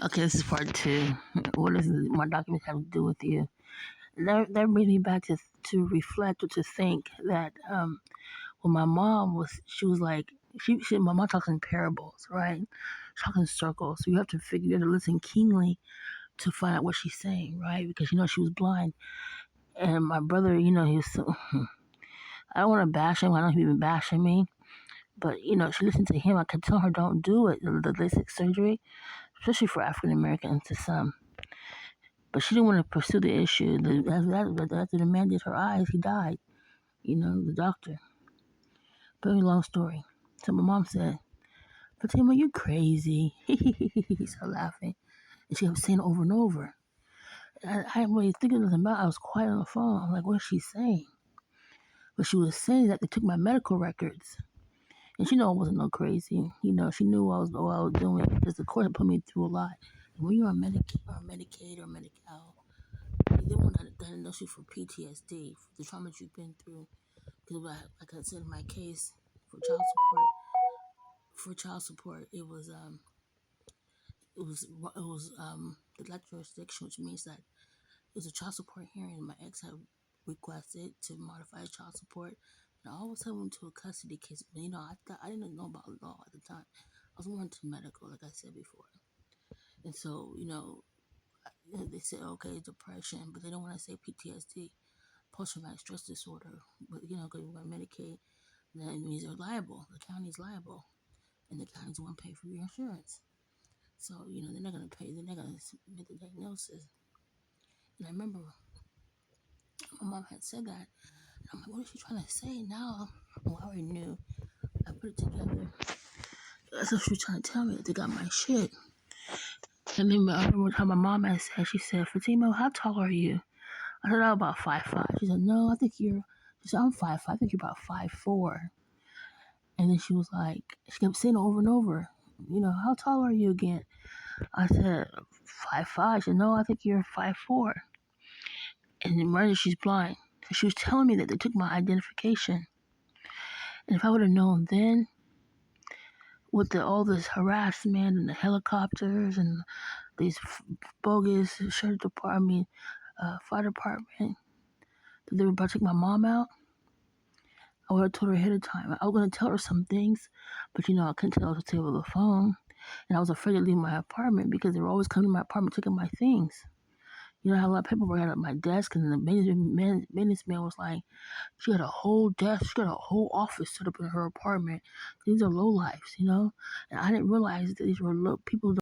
Okay, this is part two. What does my documents have to do with you? That brings me back to reflect or to think that when my mom was, she was like, my mom talks in parables, right? She talks in circles. So you have to listen keenly to find out what she's saying, right? Because she was blind. And my brother, he was so, I don't want to bash him. I know he's been bashing me. But, she listened to him. I could tell her don't do it, the LASIK surgery, especially for African Americans to some. But she didn't want to pursue the issue. After the man did her eyes, he died. The doctor. Very long story. So my mom said, Fatima, you crazy. He started laughing. And she kept saying it over and over. I didn't really think nothing about it. I was quiet on the phone. I'm like, what's she saying? But she was saying that they took my medical records. And she knew I wasn't no crazy. She knew what I was doing because the court had put me through a lot. And when you're on Medicaid or Medi-Cal, they want to diagnose you for PTSD, for the trauma that you've been through. Because like I said in my case for child support, it was the lack jurisdiction, which means that it was a child support hearing. And my ex had requested to modify child support, and I always had went to a custody case. But I didn't know about law at the time. I was more into medical, like I said before, and so they said okay, depression, but they don't want to say PTSD, post-traumatic stress disorder. But because we're on Medicaid, that means they're liable. The county's liable, and the county's the one pay for your insurance. So they're not gonna pay. They're not gonna make the diagnosis. And I remember my mom had said that. And I'm like, what is she trying to say now? Well, I already knew. I put it together. That's what she was trying to tell me, that they got my shit. And then I remember how my mom had said, she said, Fatima, how tall are you? I said, I'm about 5'5". She said, no, she said, I'm 5'5". I think you're about 5'4". And then she was like, she kept saying over and over, how tall are you again? I said, 5'5". She said, no, I think you're 5'4". And then right as she's blind. So she was telling me that they took my identification. And if I would have known then, with all this harassment and the helicopters and these bogus fire department, that they were about to take my mom out, I would have told her ahead of time. I was going to tell her some things, but I couldn't tell her to over the phone. And I was afraid to leave my apartment because they were always coming to my apartment taking my things. I had a lot of paperwork at my desk, and the maintenance man was like, she had a whole desk, she got a whole office set up in her apartment. These are low lives, and I didn't realize that these were people